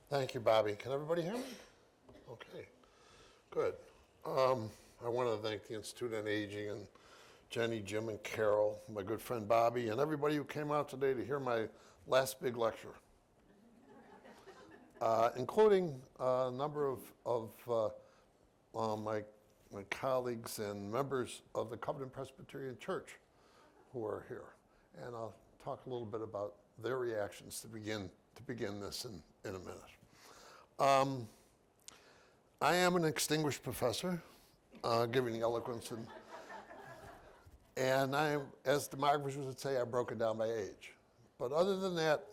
Thank you, Bobby. Can everybody hear me? Okay, good. I want to thank the Institute on Aging and Jenny, Jim, and Carol, my good friend Bobby, and everybody who came out today to hear my last big lecture, including a number of my colleagues and members of the Covenant Presbyterian Church who are here. And I'll talk a little bit about their reactions to begin this in a minute. I am an extinguished professor, giving the Eloquence, and I, as demographers would say, I've broken down by age. But other than that,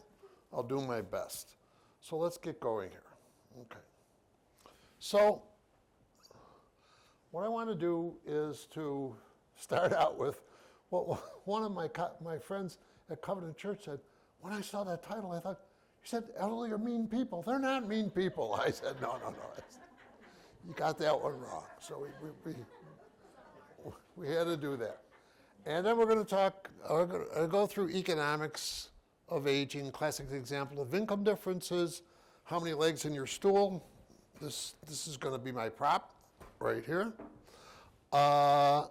I'll do my best. So let's get going here. Okay. So what I want to do is to start out with what one of my friends at Covenant Church said. When I saw that title, I thought, you said elderly are mean people. They're not mean people. I said, no. You got that one wrong. So we had to do that. And then we're going to go through economics of aging, classic example of income differences, how many legs in your stool. This is going to be my prop right here. And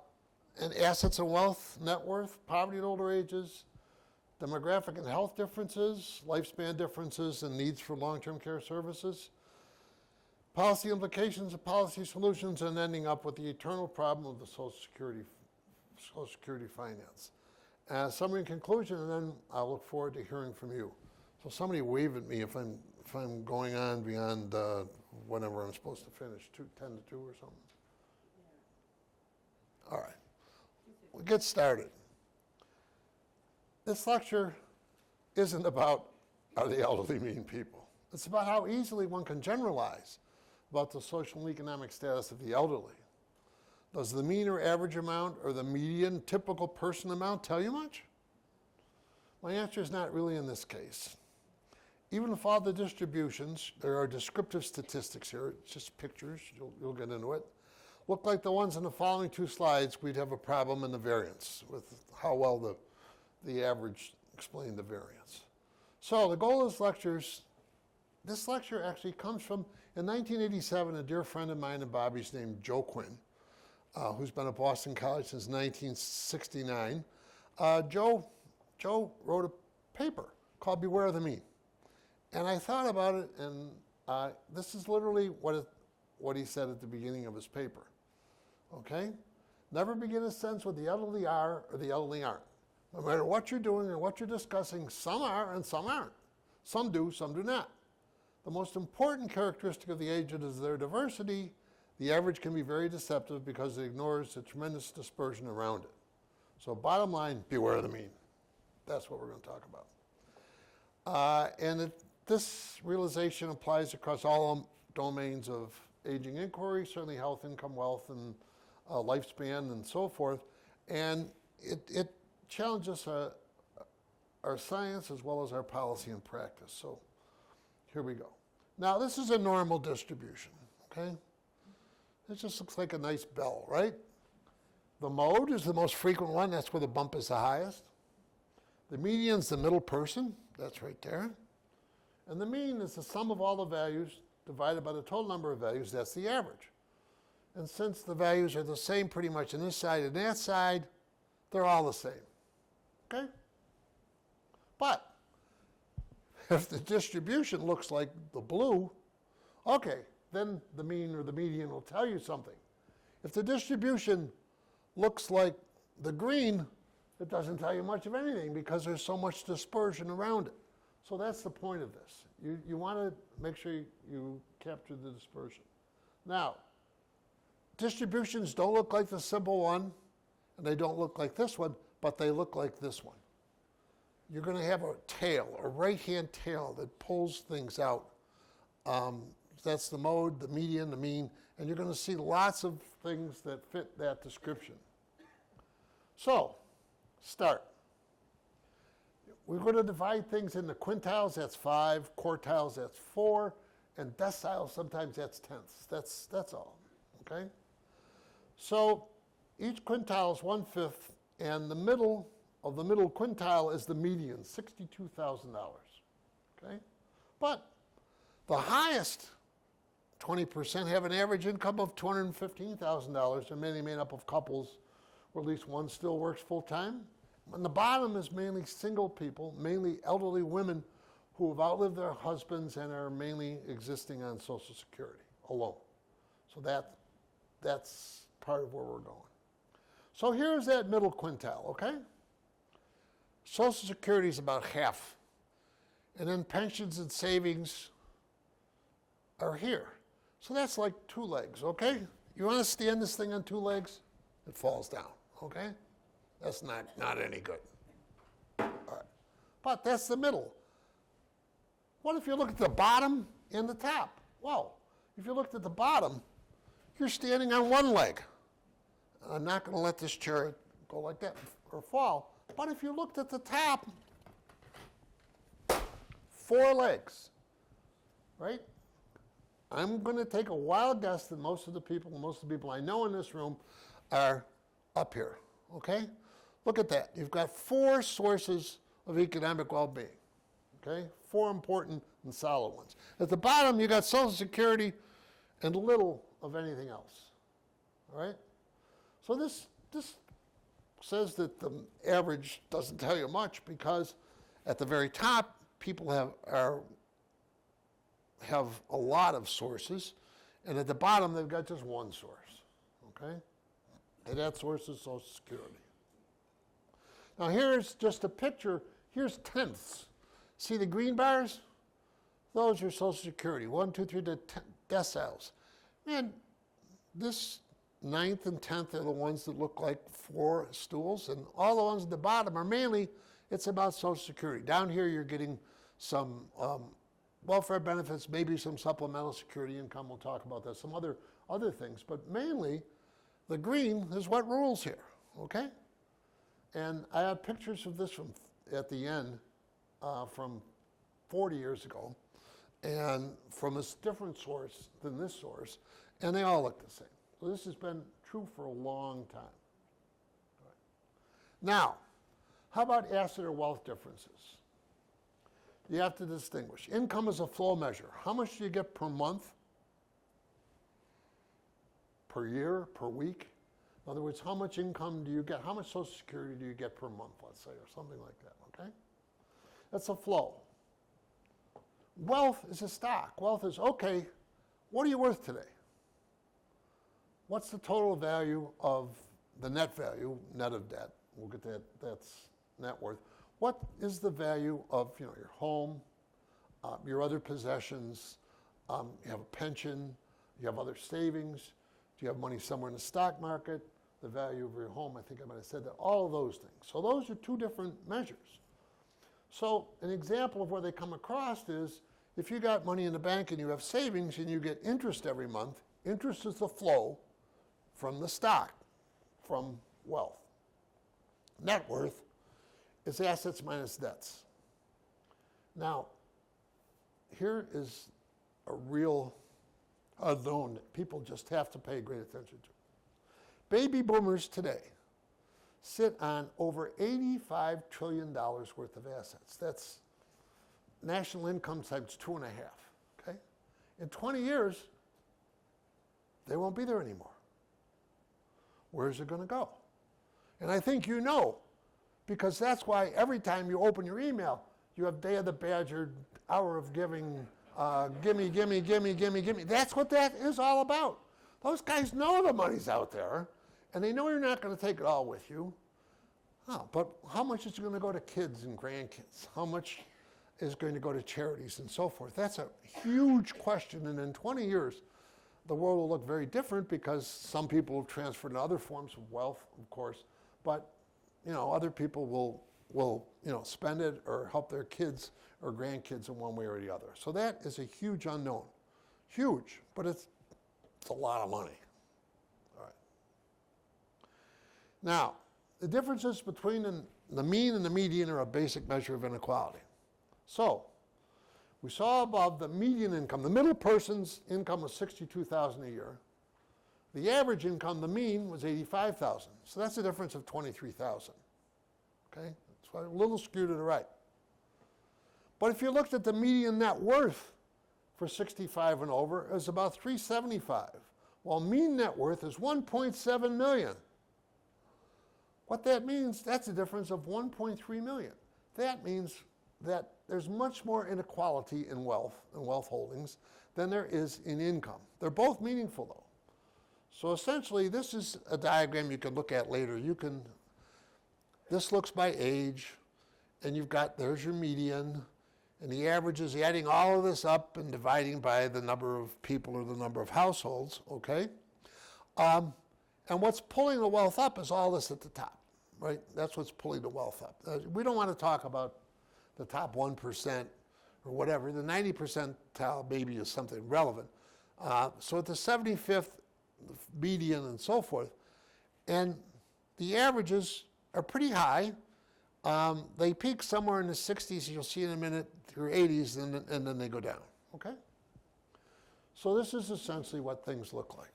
assets and wealth, net worth, poverty and older ages, demographic and health differences, lifespan differences, and needs for long-term care services, policy implications of policy solutions, and ending up with the eternal problem of the Social Security finance. Summary and conclusion, and then I'll look forward to hearing from you. So somebody wave at me if I'm going on beyond whenever I'm supposed to finish, 10 to 2 or something. All right, we'll get started. This lecture isn't about are the elderly mean people. It's about how easily one can generalize about the social and economic status of the elderly. Does the mean or average amount or the median typical person amount tell you much? My answer is not really in this case. Even with all the distributions, there are descriptive statistics here, it's just pictures, you'll get into it. Look like the ones in the following 2 slides, we'd have a problem in the variance with how well the average explained the variance. So the goal of this lecture actually comes from, in 1987, a dear friend of mine and Bobby's named Joe Quinn, who's been at Boston College since 1969. Joe wrote a paper called Beware of the Mean. And I thought about it, and this is literally what he said at the beginning of his paper. Okay? Never begin a sentence with the elderly are or the elderly aren't. No matter what you're doing or what you're discussing, some are and some aren't. Some do, some do not. The most important characteristic of the aged is their diversity. The average can be very deceptive because it ignores the tremendous dispersion around it. So bottom line, beware of the mean. That's what we're going to talk about. This realization applies across all domains of aging inquiry, certainly health, income, wealth, and lifespan, and so forth. And it challenges our science as well as our policy and practice. So here we go. Now, this is a normal distribution, okay? It just looks like a nice bell, right? The mode is the most frequent one. That's where the bump is the highest. The median's the middle person. That's right there. And the mean is the sum of all the values divided by the total number of values. That's the average. And since the values are the same pretty much on this side and that side, they're all the same. Okay? But if the distribution looks like the blue, okay, then the mean or the median will tell you something. If the distribution looks like the green, it doesn't tell you much of anything because there's so much dispersion around it. So that's the point of this. You want to make sure you capture the dispersion. Now, distributions don't look like the simple one, and they don't look like this one, but they look like this one. You're going to have a tail, a right-hand tail that pulls things out. That's the mode, the median, the mean, and you're going to see lots of things that fit that description. So, start. We're going to divide things into quintiles, that's 5, quartiles, that's 4, and deciles, sometimes that's tenths. That's all, okay? So each quintile is 1/5, and the middle of the middle quintile is the median, $62,000, okay? But The highest 20% have an average income of $215,000, and many made up of couples where at least one still works full-time. And the bottom is mainly single people, mainly elderly women who have outlived their husbands and are mainly existing on Social Security alone. So that's part of where we're going. So here's that middle quintile, okay? Social Security is about half. And then pensions and savings are here. So that's like 2 legs, okay? You want to stand this thing on 2 legs? It falls down, okay? That's not any good. All right. But that's the middle. What if you look at the bottom and the top? Well, if you looked at the bottom, you're standing on 1 leg. I'm not going to let this chair go like that or fall. But if you looked at the top, 4 legs, right? I'm going to take a wild guess that most of the people I know in this room are up here, okay? Look at that. You've got 4 sources of economic well-being, okay? 4 important and solid ones. At the bottom, you got Social Security and little of anything else, all right? So this says that the average doesn't tell you much, because at the very top, people have a lot of sources, and at the bottom, they've got just 1 source, okay? And that source is Social Security. Now here's just a picture. Here's tenths. See the green bars? Those are Social Security. 1, 2, 3 deciles. Man, this 9th and 10th are the ones that look like 4 stools, and all the ones at the bottom are mainly, it's about Social Security. Down here, you're getting some welfare benefits, maybe some supplemental security income. We'll talk about that, some other things. But mainly, the green is what rules here, okay? And I have pictures of this at the end from 40 years ago, and from a different source than this source, and they all look the same. So this has been true for a long time. All right. Now, how about asset or wealth differences? You have to distinguish. Income is a flow measure. How much do you get per month, per year, per week? In other words, how much income do you get? How much Social Security do you get per month, let's say, or something like that, okay? That's a flow. Wealth is a stock. Wealth is, okay, what are you worth today? What's the total value of the net value, net of debt? We'll get that, that's net worth. What is the value of your home, your other possessions? You have a pension, you have other savings, do you have money somewhere in the stock market? The value of your home, I think I might have said that, all of those things. So those are 2 different measures. So an example of where they come across is, if you got money in the bank and you have savings and you get interest every month, interest is the flow from the stock, from wealth. Net worth is assets minus debts. Now, here is a real unknown that people just have to pay great attention to. Baby boomers today sit on over $85 trillion worth of assets. That's national income times 2.5, okay? In 20 years, they won't be there anymore. Where's it going to go? And I think you know, because that's why every time you open your email, you have Day of the Badger, Hour of Giving, gimme, gimme, gimme, gimme, gimme. That's what that is all about. Those guys know the money's out there, and they know you're not going to take it all with you. Oh, but how much is going to go to kids and grandkids? How much is going to go to charities and so forth? That's a huge question, and in 20 years, the world will look very different, because some people have transferred to other forms of wealth, of course, but other people will spend it or help their kids or grandkids in one way or the other. So that is a huge unknown. Huge, but it's a lot of money. All right. Now, the differences between the mean and the median are a basic measure of inequality. So, we saw above the median income. The middle person's income was $62,000 a year. The average income, the mean, was $85,000. So that's a difference of $23,000. Okay? That's why a little skewed to the right. But if you looked at the median net worth, for 65 and over is about 375, while mean net worth is 1.7 million. What that means, that's a difference of 1.3 million. That means that there's much more inequality in wealth and wealth holdings than there is in income. They're both meaningful though. So essentially, this is a diagram you can look at later. This looks by age, and there's your median, and the average is adding all of this up and dividing by the number of people or the number of households, okay? And what's pulling the wealth up is all this at the top, right? That's what's pulling the wealth up. We don't want to talk about the top 1% or whatever. The 90 percentile maybe is something relevant. So at the 75th median and so forth, and the averages are pretty high. They peak somewhere in the 60s, you'll see in a minute, through 80s, and then they go down, okay? So this is essentially what things look like.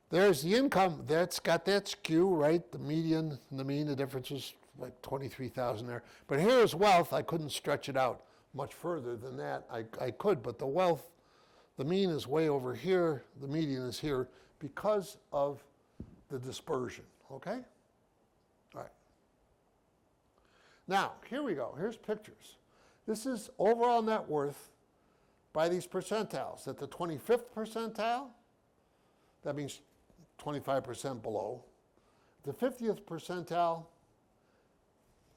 There's the income, that's got that skew, right? The median and the mean, the difference is like 23,000 there. But here's wealth. I couldn't stretch it out much further than that. I could, but the wealth, the mean is way over here, the median is here because of the dispersion, okay? All right. Now, here we go. Here's pictures. This is overall net worth by these percentiles. At the 25th percentile, that means 25% below. The 50th percentile,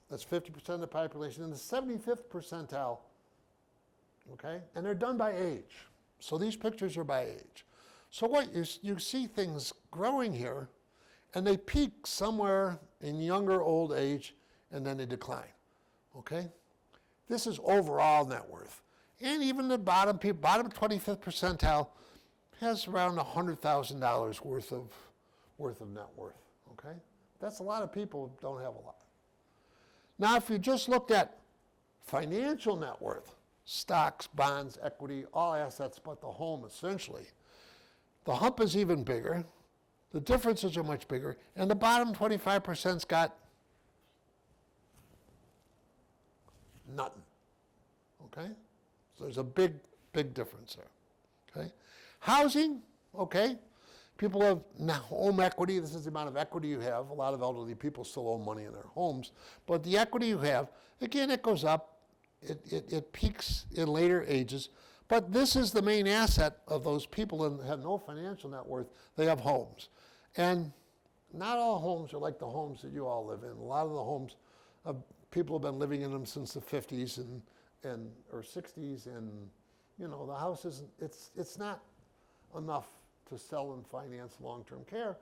that's 50% of the population. And the 75th percentile, okay? And they're done by age. So these pictures are by age. So what you see things growing here, and they peak somewhere in younger old age, and then they decline, okay? This is overall net worth. And even the bottom 25th percentile has around $100,000 worth of net worth, okay? That's a lot of people who don't have a lot. Now, if you just looked at financial net worth, stocks, bonds, equity, all assets but the home, essentially, the hump is even bigger, the differences are much bigger, and the bottom 25%'s got nothing, okay? So there's a big, big difference there, okay? Housing, okay? People have home equity. This is the amount of equity you have. A lot of elderly people still own money in their homes. But the equity you have, again, it goes up. It peaks in later ages. But this is the main asset of those people that have no financial net worth. They have homes. And not all homes are like the homes that you all live in. A lot of the homes, people have been living in them since the 50s or 60s. And, you know, the house isn't, it's not enough to sell and finance long-term care,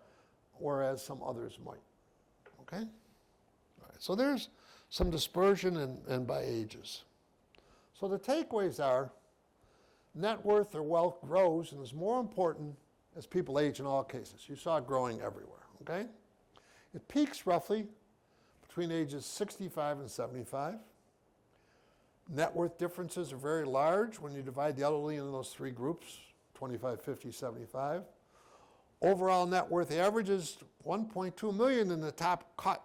whereas some others might, okay? All right, so there's some dispersion and by ages. So the takeaways are net worth or wealth grows and is more important as people age in all cases. You saw it growing everywhere, okay? It peaks roughly between ages 65 and 75. Net worth differences are very large when you divide the elderly into those three groups, 25, 50, 75. Overall net worth averages 1.2 million in the top cut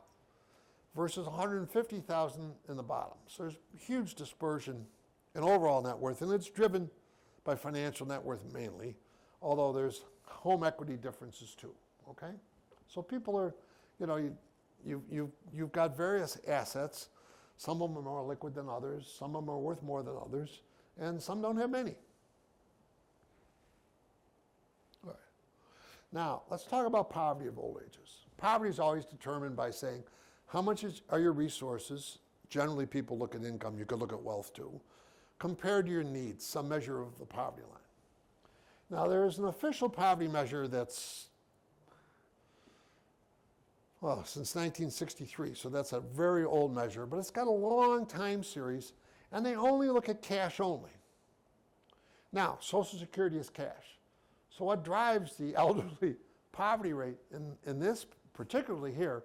versus 150,000 in the bottom. So there's huge dispersion in overall net worth, and it's driven by financial net worth mainly, although there's home equity differences too, okay? So people are, you know, you've got various assets. Some of them are more liquid than others, some of them are worth more than others, and some don't have many. All right. Now, let's talk about poverty of old ages. Poverty is always determined by saying, how much are your resources? Generally, people look at income. You could look at wealth too. Compared to your needs, some measure of the poverty line. Now, there is an official poverty measure that's, well, since 1963, so that's a very old measure, but it's got a long time series, and they only look at cash only. Now, Social Security is cash. So what drives the elderly poverty rate in this, particularly here,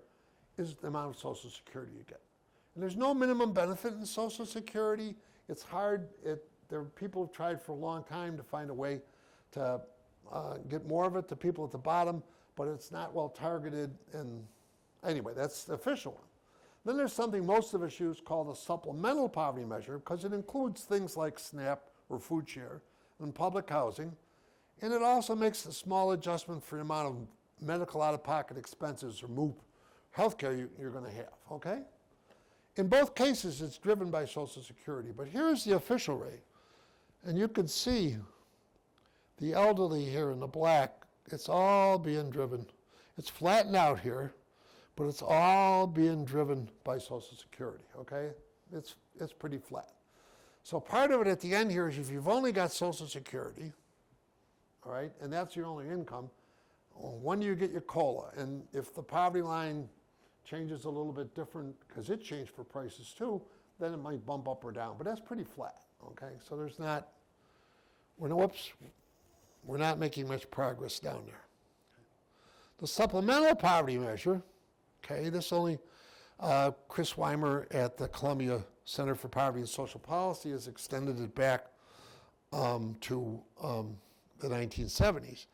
is the amount of Social Security you get. And there's no minimum benefit in Social Security. It's hard. People have tried for a long time to find a way to get more of it to people at the bottom, but it's not well targeted. And anyway, that's the official one. Then there's something most of us use called a supplemental poverty measure because it includes things like SNAP, or food share, and public housing. And it also makes a small adjustment for the amount of medical out-of-pocket expenses or MOOP healthcare you're going to have, okay? In both cases, it's driven by Social Security. But here's the official rate. And you can see the elderly here in the black. It's all being driven. It's flattened out here, but it's all being driven by Social Security, okay? It's pretty flat. So part of it at the end here is if you've only got Social Security, all right, and that's your only income, when do you get your COLA? And if the poverty line changes a little bit different, because it changed for prices too, then it might bump up or down. But that's pretty flat, okay? So there's not, we're not making much progress down there. The supplemental poverty measure, okay, this only, Chris Weimer at the Columbia Center for Poverty and Social Policy has extended it back to the 1970s.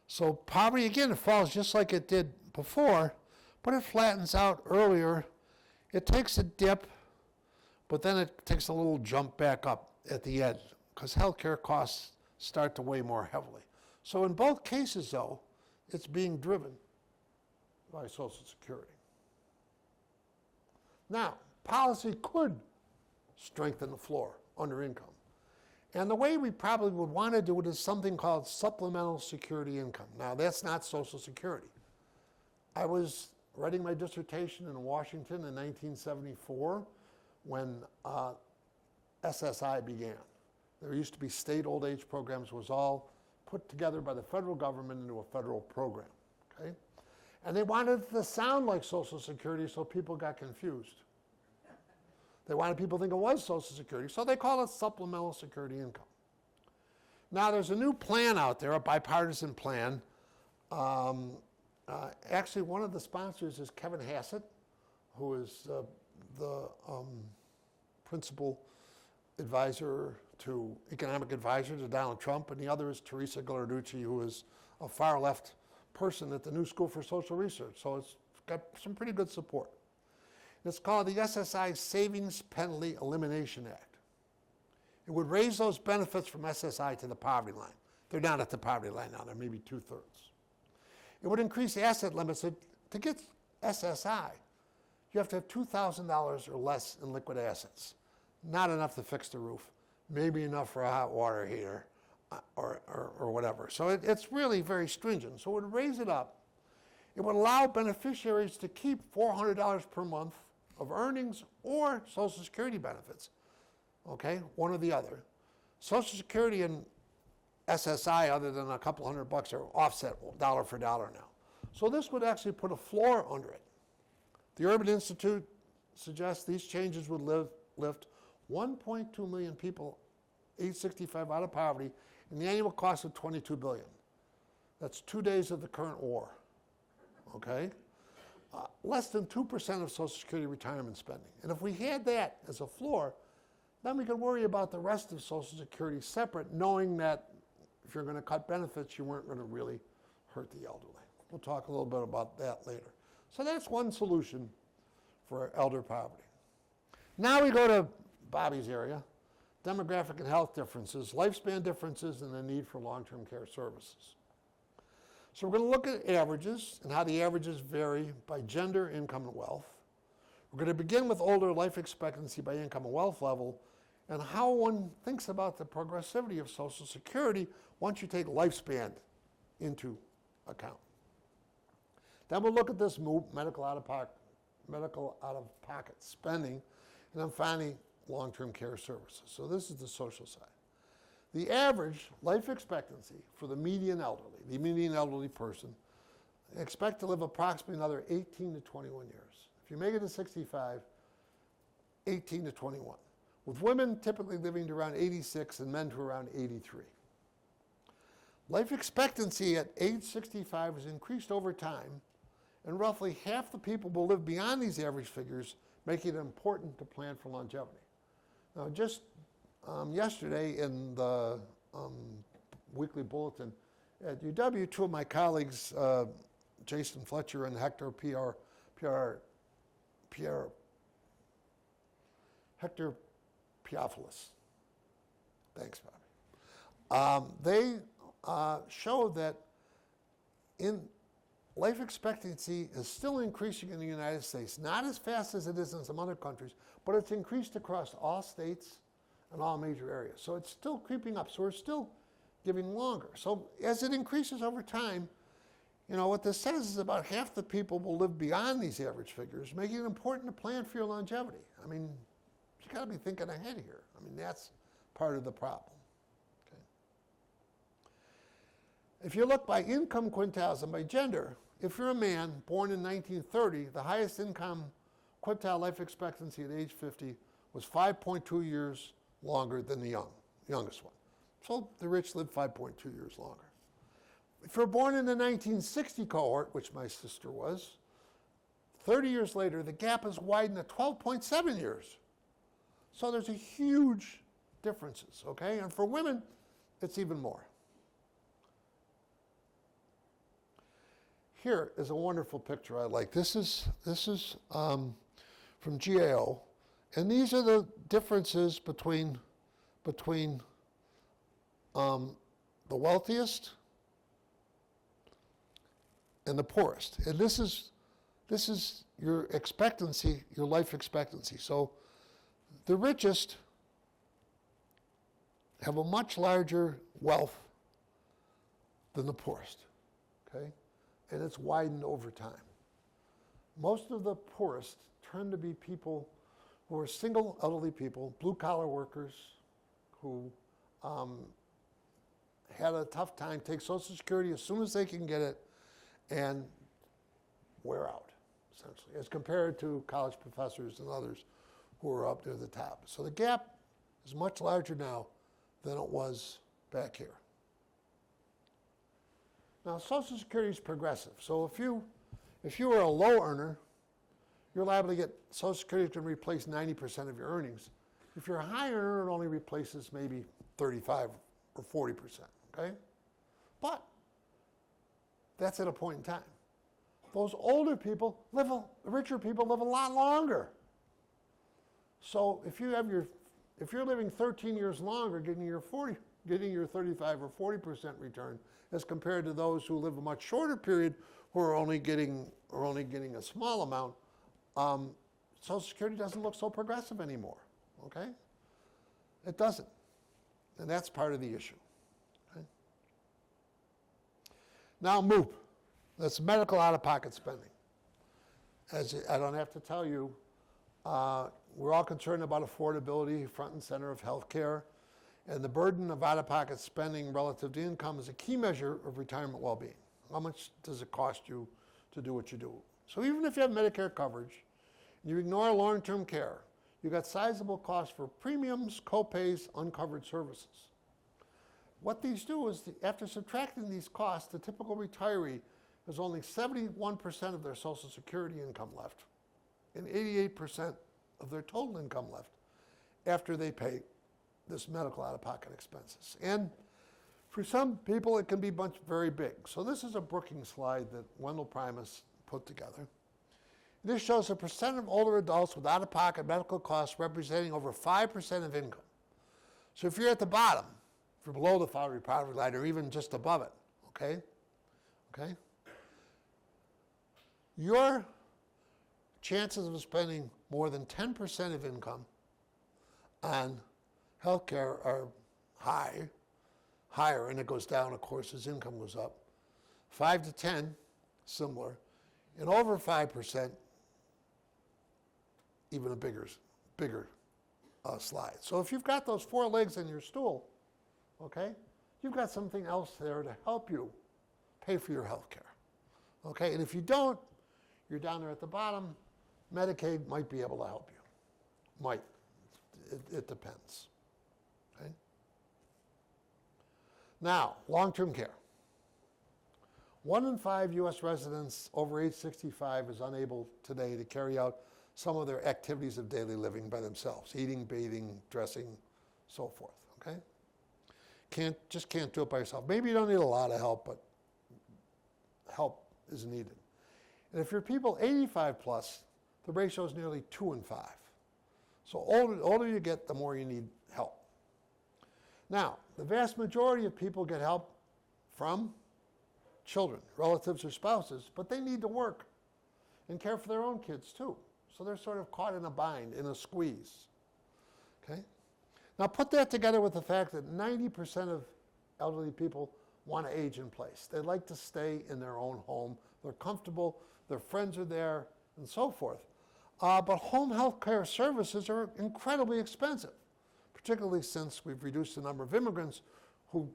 So poverty, again, it falls just like it did before, but it flattens out earlier. It takes a dip, but then it takes a little jump back up at the end because healthcare costs start to weigh more heavily. So in both cases, though, it's being driven by Social Security. Now, policy could strengthen the floor under income. And the way we probably would want to do it is something called supplemental security income. Now, that's not Social Security. I was writing my dissertation in Washington in 1974 when SSI began. There used to be state old age programs. It was all put together by the federal government into a federal program, okay? And they wanted it to sound like Social Security, so people got confused. They wanted people to think it was Social Security, so they call it supplemental security income. Now, there's a new plan out there, a bipartisan plan. Actually, one of the sponsors is Kevin Hassett, who is the principal economic advisor to Donald Trump, and the other is Teresa Gallarducci, who is a far-left person at the New School for Social Research. So it's got some pretty good support. It's called the SSI Savings Penalty Elimination Act. It would raise those benefits from SSI to the poverty line. They're not at the poverty line now, they're maybe 2/3. It would increase asset limits. To get SSI, you have to have $2,000 or less in liquid assets. Not enough to fix the roof, maybe enough for a hot water heater or whatever. So it's really very stringent. So it would raise it up. It would allow beneficiaries to keep $400 per month of earnings or Social Security benefits, okay, one or the other. Social Security and SSI, other than a couple $100, are offset dollar for dollar now. So this would actually put a floor under it. The Urban Institute suggests these changes would lift 1.2 million people age 65 out of poverty and the annual cost of $22 billion. That's 2 days of the current war, okay? Less than 2% of Social Security retirement spending. And if we had that as a floor, then we could worry about the rest of Social Security separate, knowing that if you're going to cut benefits, you weren't going to really hurt the elderly. We'll talk a little bit about that later. So that's one solution for elder poverty. Now we go to Bobby's area, demographic and health differences, lifespan differences, and the need for long-term care services. So we're going to look at averages and how the averages vary by gender, income, and wealth. We're going to begin with older life expectancy by income and wealth level and how one thinks about the progressivity of Social Security once you take lifespan into account. Then we'll look at this MOOP, medical out-of-pocket spending, and then finally long-term care services. So this is the social side. The average life expectancy for the median elderly person, expect to live approximately another 18 to 21 years. If you make it to 65, 18 to 21. With women typically living to around 86 and men to around 83. Life expectancy at age 65 has increased over time, and roughly half the people will live beyond these average figures, making it important to plan for longevity. Now, just yesterday in the weekly bulletin at UW, two of my colleagues, Jason Fletcher and Hector Piafolis, Thanks, Bobby. They show that life expectancy is still increasing in the United States, not as fast as it is in some other countries, but it's increased across all states and all major areas. So it's still creeping up. So we're still giving longer. So as it increases over time, you know, what this says is about half the people will live beyond these average figures, making it important to plan for your longevity. I mean, you got to be thinking ahead here. I mean, that's part of the problem. Okay. If you look by income quintiles and by gender, if you're a man born in 1930, the highest income quintile life expectancy at age 50 was 5.2 years longer than the youngest one. So the rich live 5.2 years longer. If you're born in the 1960 cohort, which my sister was, 30 years later, the gap is widened to 12.7 years. So there's a huge differences, okay? And for women, it's even more. Here is a wonderful picture I like. This is from GAO, and these are the differences between the wealthiest and the poorest. And this is your expectancy, your life expectancy. So the richest have a much larger wealth than the poorest, okay? And it's widened over time. Most of the poorest tend to be people who are single elderly people, blue-collar workers who had a tough time, take Social Security as soon as they can get it, and wear out, essentially, as compared to college professors and others who are up near the top. So the gap is much larger now than it was back here. Now, Social Security is progressive. So if you are a low earner, you're liable to get Social Security can replace 90% of your earnings. If you're a high earner, it only replaces maybe 35 or 40%, okay? But that's at a point in time. Those older people richer people live a lot longer. So if you're living 13 years longer, getting your 35 or 40% return, as compared to those who live a much shorter period, who are only getting a small amount, Social Security doesn't look so progressive anymore. Okay, it doesn't, and that's part of the issue. Okay? Now, MOOP. That's medical out-of-pocket spending. As I don't have to tell you, we're all concerned about affordability, front and center of health care, and the burden of out-of-pocket spending relative to income is a key measure of retirement well-being. How much does it cost you to do what you do? So even if you have Medicare coverage, and you ignore long-term care, you've got sizable costs for premiums, co-pays, uncovered services. What these do is, after subtracting these costs, the typical retiree has only 71% of their Social Security income left and 88% of their total income left after they pay this medical out-of-pocket expenses. And for some people, it can be very big. So this is a Brookings slide that Wendell Primus put together. This shows a percent of older adults with out-of-pocket medical costs representing over 5% of income. So if you're at the bottom, if you're below the poverty line, or even just above it, okay? Your chances of spending more than 10% of income on healthcare are higher, and it goes down, of course, as income goes up. 5 to 10, similar, and over 5%, even a bigger slide. So if you've got those four legs in your stool, okay, you've got something else there to help you pay for your health care. Okay, and if you don't, you're down there at the bottom. Medicaid might be able to help you. Might. It depends. Okay? Now, long-term care. 1 in 5 U.S. residents over age 65 is unable today to carry out some of their activities of daily living by themselves, eating, bathing, dressing, so forth, okay? Just can't do it by yourself. Maybe you don't need a lot of help, but help is needed. And if you're people 85 plus, the ratio is nearly 2 in 5. So older you get, the more you need help. Now, the vast majority of people get help from children, relatives, or spouses, but they need to work and care for their own kids too. So they're sort of caught in a bind, in a squeeze. Okay? Now put that together with the fact that 90% of elderly people want to age in place. They like to stay in their own home. They're comfortable, their friends are there, and so forth. But home health care services are incredibly expensive, particularly since we've reduced the number of immigrants who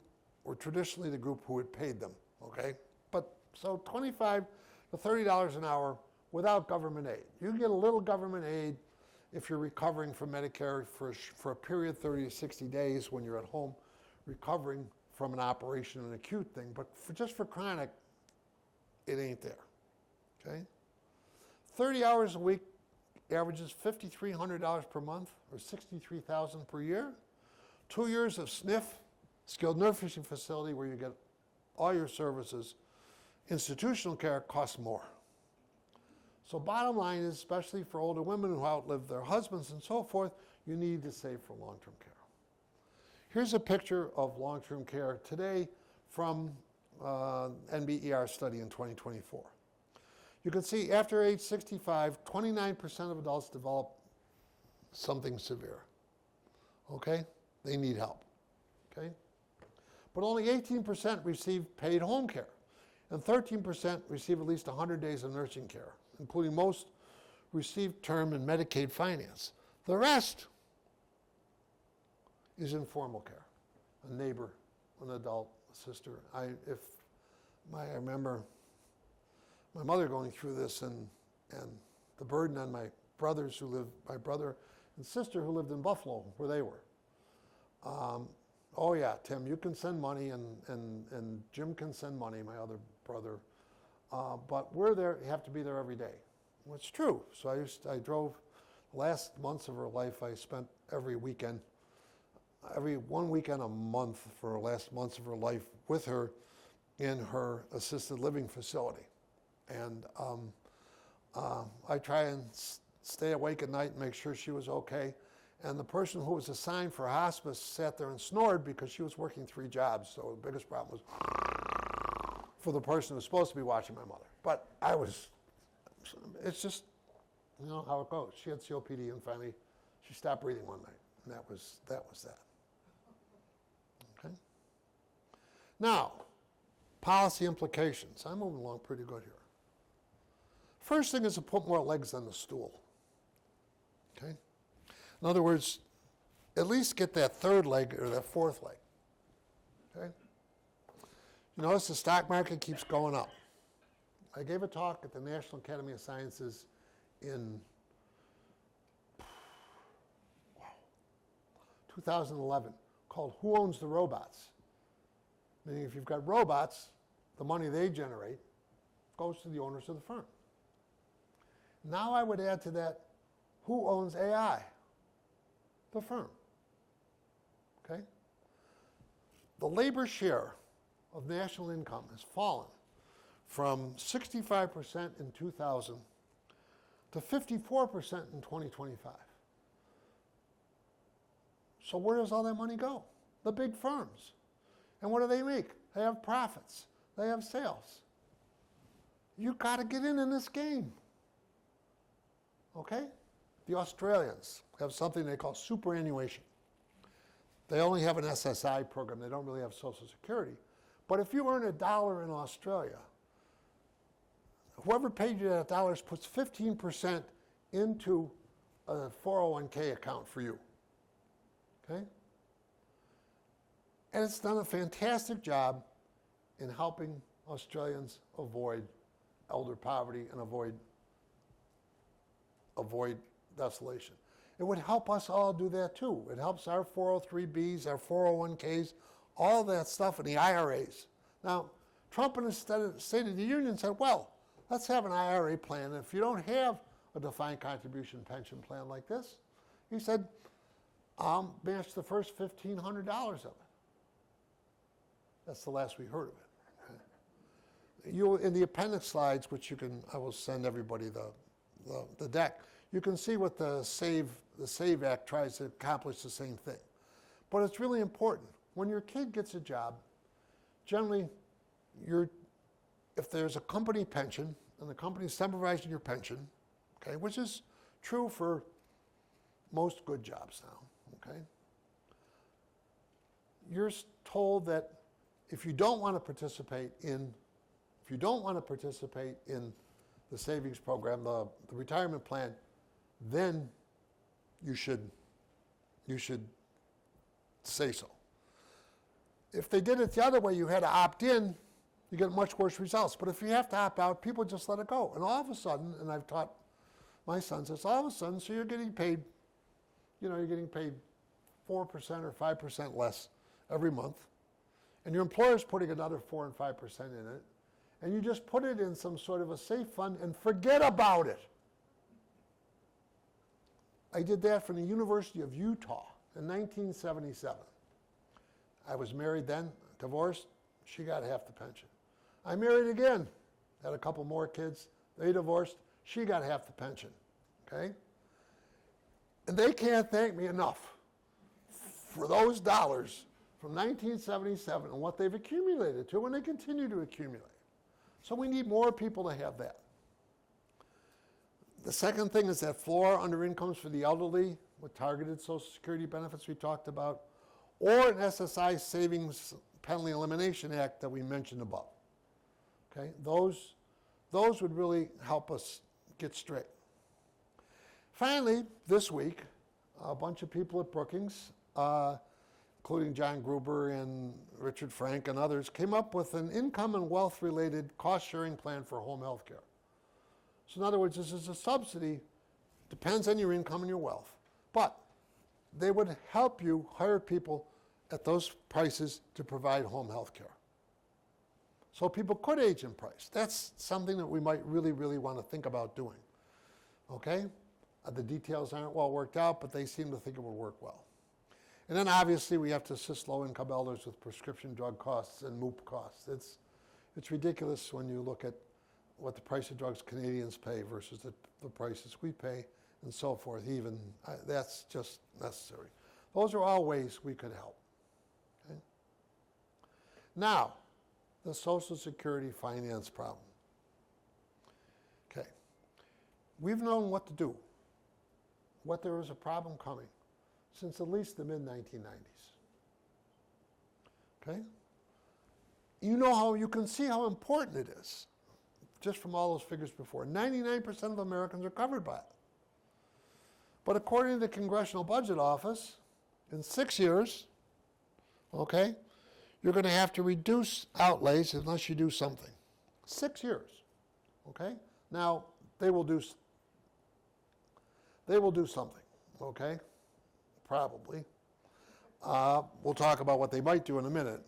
were traditionally the group who had paid them, okay? But so $25 to $30 an hour without government aid. You get a little government aid if you're recovering from Medicare for a period, 30 to 60 days when you're at home recovering from an operation, an acute thing, but just for chronic, it ain't there, okay? 30 hours a week averages $5,300 per month or $63,000 per year. 2 years of SNF, skilled nursing facility where you get all your services, institutional care costs more. So bottom line is, especially for older women who outlive their husbands and so forth, you need to save for long-term care. Here's a picture of long-term care today from NBER study in 2024. You can see after age 65, 29% of adults develop something severe. Okay? They need help. Okay? But only 18% receive paid home care, and 13% receive at least 100 days of nursing care, including most receive term and Medicaid finance. The rest is informal care, a neighbor, an adult, a sister. I remember my mother going through this and the burden on my brothers my brother and sister who lived in Buffalo, where they were. Oh yeah, Tim, you can send money and Jim can send money, my other brother. But we're there, you have to be there every day. Well, it's true. So I drove the last months of her life, I spent every weekend, every 1 weekend a month for the last months of her life with her in her assisted living facility. And I try and stay awake at night and make sure she was okay. And the person who was assigned for hospice sat there and snored because she was working 3 jobs. So the biggest problem was for the person who was supposed to be watching my mother. But it's just, you know, how it goes. She had COPD and finally she stopped breathing one night. And that was that. Okay? Now, policy implications. I'm moving along pretty good here. First thing is to put more legs on the stool. Okay? In other words, at least get that third leg or that fourth leg. Okay? You notice the stock market keeps going up. I gave a talk at the National Academy of Sciences in 2011 called Who Owns the Robots? Meaning if you've got robots, the money they generate goes to the owners of the firm. Now I would add to that, who owns AI? The firm. Okay? The labor share of national income has fallen from 65% in 2000 to 54% in 2025. So where does all that money go? The big firms. And what do they make? They have profits. They have sales. You've got to get in this game. Okay? The Australians have something they call superannuation. They only have an SSI program. They don't really have Social Security. But if you earn $1 in Australia, whoever paid you that $1 puts 15% into a 401k account for you. Okay? And it's done a fantastic job in helping Australians avoid elder poverty and avoid desolation. It would help us all do that too. It helps our 403Bs, our 401Ks, all that stuff, and the IRAs. Now, Trump in his State of the Union said, well, let's have an IRA plan. If you don't have a defined contribution pension plan like this, he said, I'll match the first $1,500 of it. That's the last we heard of it. In the appendix slides, which I will send everybody the deck, you can see what the SAVE Act tries to accomplish the same thing. But it's really important. when your kid gets a job, generally, if there's a company pension and the company's supervising your pension, okay, which is true for most good jobs now, okay, you're told that if you don't want to participate in the savings program, the retirement plan, then you should say so. If they did it the other way, you had to opt in, you get much worse results. But if you have to opt out, people just let it go. And all of a sudden, and I've taught my sons this, all of a sudden, so you're getting paid, you're getting paid 4% or 5% less every month. And your employer's putting another 4 and 5% in it. And you just put it in some sort of a safe fund and forget about it. I did that for the University of Utah in 1977. I was married then, divorced, she got half the pension. I married again, had a couple more kids, they divorced, she got half the pension, okay? And they can't thank me enough for those dollars from 1977 and what they've accumulated to, and they continue to accumulate. So we need more people to have that. The second thing is that floor under incomes for the elderly with targeted Social Security benefits we talked about, or an SSI Savings Penalty Elimination Act that we mentioned above. Okay, those would really help us get straight. Finally, this week, a bunch of people at Brookings, including John Gruber and Richard Frank and others, came up with an income and wealth-related cost-sharing plan for home health care. So in other words, this is a subsidy, depends on your income and your wealth, but they would help you hire people at those prices to provide home health care. So people could age in price. That's something that we might really, really want to think about doing. Okay? The details aren't well worked out, but they seem to think it will work well. And then obviously we have to assist low-income elders with prescription drug costs and MOOP costs. It's ridiculous when you look at what the price of drugs Canadians pay versus the prices we pay and so forth. That's just necessary. Those are all ways we could help. Okay? Now, the Social Security finance problem. Okay. We've known what to do, what there is a problem coming, since at least the mid-1990s. Okay? You can see how important it is, just from all those figures before. 99% of Americans are covered by it. But according to the Congressional Budget Office, in 6 years, okay, you're going to have to reduce outlays unless you do something. 6 years, okay? Now, they will do something, okay? Probably. We'll talk about what they might do in a minute.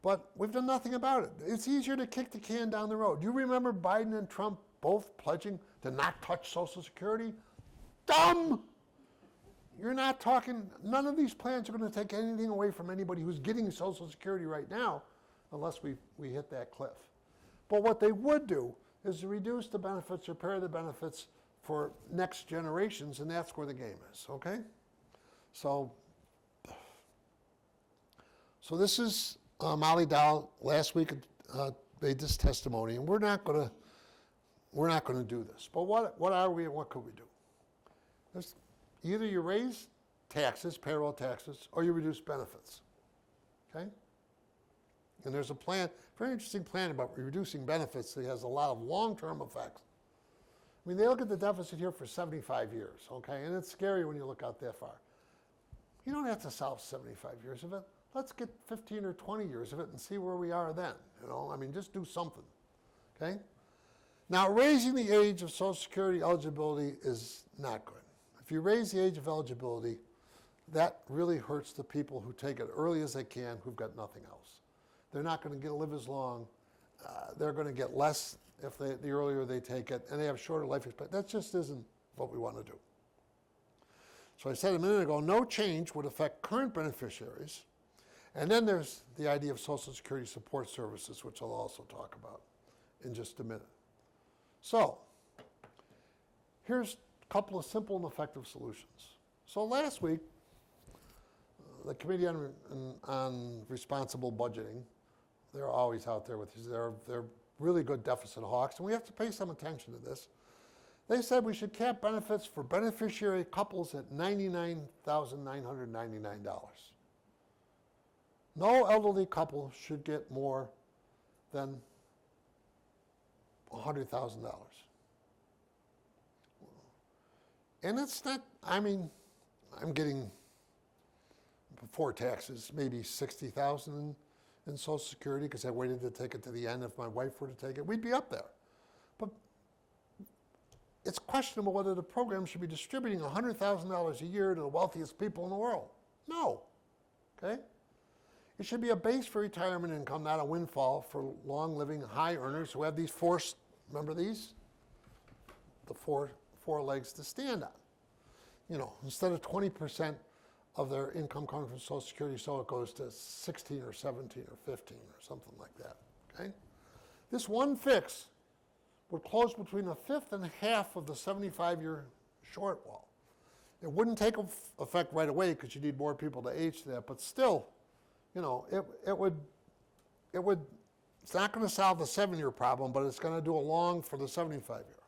But we've done nothing about it. It's easier to kick the can down the road. Do you remember Biden and Trump both pledging to not touch Social Security? Dumb! You're not talking, none of these plans are going to take anything away from anybody who's getting Social Security right now, unless we hit that cliff. But what they would do is to reduce the benefits, repair the benefits for next generations, and that's where the game is, okay? So this is Molly Dow last week made this testimony, and we're not going to do this. But what are we and what could we do? Either you raise taxes, payroll taxes, or you reduce benefits. Okay? And there's a plan, very interesting plan about reducing benefits that has a lot of long-term effects. I mean, they look at the deficit here for 75 years, okay? And it's scary when you look out that far. You don't have to solve 75 years of it. Let's get 15 or 20 years of it and see where we are then, I mean, just do something, okay? Now, raising the age of Social Security eligibility is not good. If you raise the age of eligibility, that really hurts the people who take it early as they can, who've got nothing else. They're not going to live as long. They're going to get less if the earlier they take it, and they have shorter life expectancy. That just isn't what we want to do. So I said a minute ago, no change would affect current beneficiaries. And then there's the idea of Social Security support services, which I'll also talk about in just a minute. So here's a couple of simple and effective solutions. So last week, the Committee on Responsible Budgeting, they're always out there with these. They're really good deficit hawks, and we have to pay some attention to this. They said we should cap benefits for beneficiary couples at $99,999. No elderly couple should get more than $100,000. And it's not, I mean, I'm getting, before taxes, maybe $60,000 in Social Security because I waited to take it to the end. If my wife were to take it, we'd be up there. But it's questionable whether the program should be distributing $100,000 a year to the wealthiest people in the world. No, okay? It should be a base for retirement income, not a windfall for long-living high earners who have these four, remember these? The four legs to stand on. You know, instead of 20% of their income coming from Social Security, so it goes to 16 or 17 or 15 or something like that, okay? This one fix would close between a fifth and half of the 75-year shortfall. It wouldn't take effect right away because you need more people to age to that, but still, you know, it would, it's not going to solve the 7-year problem, but it's going to do a long for the 75-year.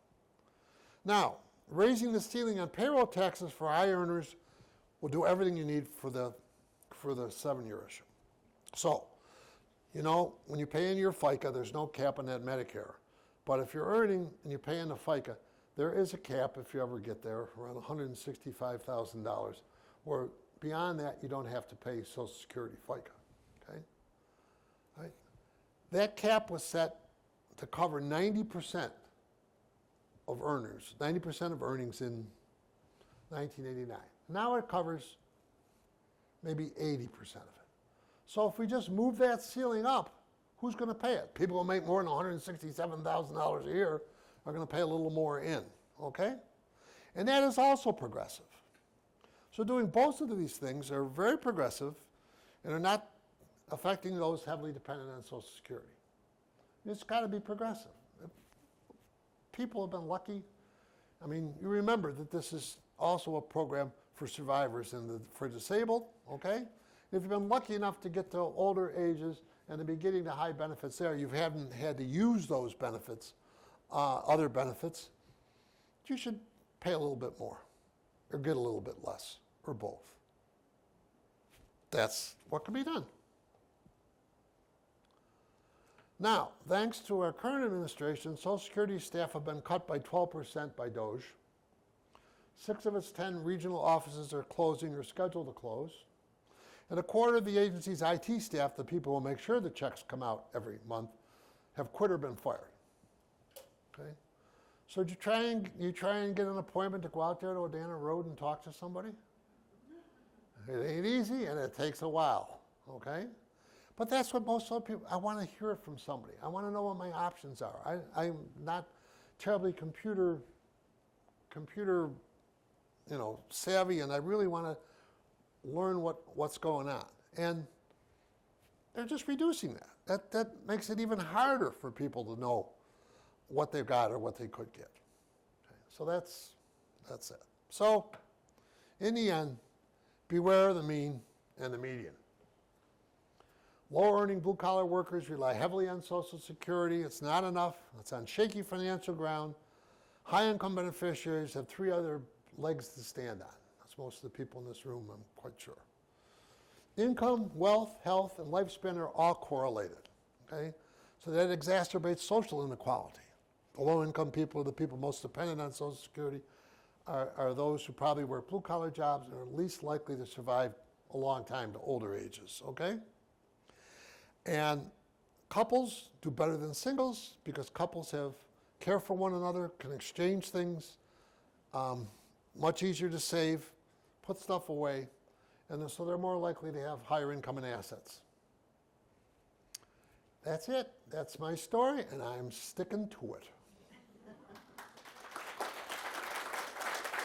Now, raising the ceiling on payroll taxes for high earners will do everything you need for the 7-year issue. So, you know, when you pay in your FICA, there's no cap on that Medicare. But if you're earning and you pay in the FICA, there is a cap if you ever get there, around $165,000, where beyond that, you don't have to pay Social Security FICA, okay? Right? That cap was set to cover 90% of earners, 90% of earnings in 1989. Now it covers maybe 80% of it. So if we just move that ceiling up, who's going to pay it? People who make more than $167,000 a year are going to pay a little more in, okay? And that is also progressive. So doing both of these things are very progressive and are not affecting those heavily dependent on Social Security. It's got to be progressive. People have been lucky. I mean, you remember that this is also a program for survivors and for disabled, okay? If you've been lucky enough to get to older ages and to be getting the high benefits there, you haven't had to use those benefits, other benefits, you should pay a little bit more or get a little bit less or both. That's what can be done. Now, thanks to our current administration, Social Security staff have been cut by 12% by DOGE. 6 of its 10 regional offices are closing or scheduled to close. And a quarter of the agency's IT staff, the people who make sure the checks come out every month, have quit or been fired. Okay? So you try and get an appointment to go out there to Odana Road and talk to somebody? It ain't easy and it takes a while, okay? But that's what most of the people, I want to hear it from somebody. I want to know what my options are. I'm not terribly computer, you know, savvy, and I really want to learn what's going on. And they're just reducing that. That makes it even harder for people to know what they've got or what they could get. Okay, so that's it. So in the end, beware of the mean and the median. Low-earning blue-collar workers rely heavily on Social Security. It's not enough. It's on shaky financial ground. High-income beneficiaries have 3 other legs to stand on. That's most of the people in this room, I'm quite sure. Income, wealth, health, and lifespan are all correlated, okay? So that exacerbates social inequality. The low-income people are the people most dependent on Social Security, are those who probably work blue-collar jobs and are least likely to survive a long time to older ages, okay? And couples do better than singles because couples care for one another, can exchange things, much easier to save, put stuff away, and so they're more likely to have higher income and assets. That's it. That's my story, and I'm sticking to it.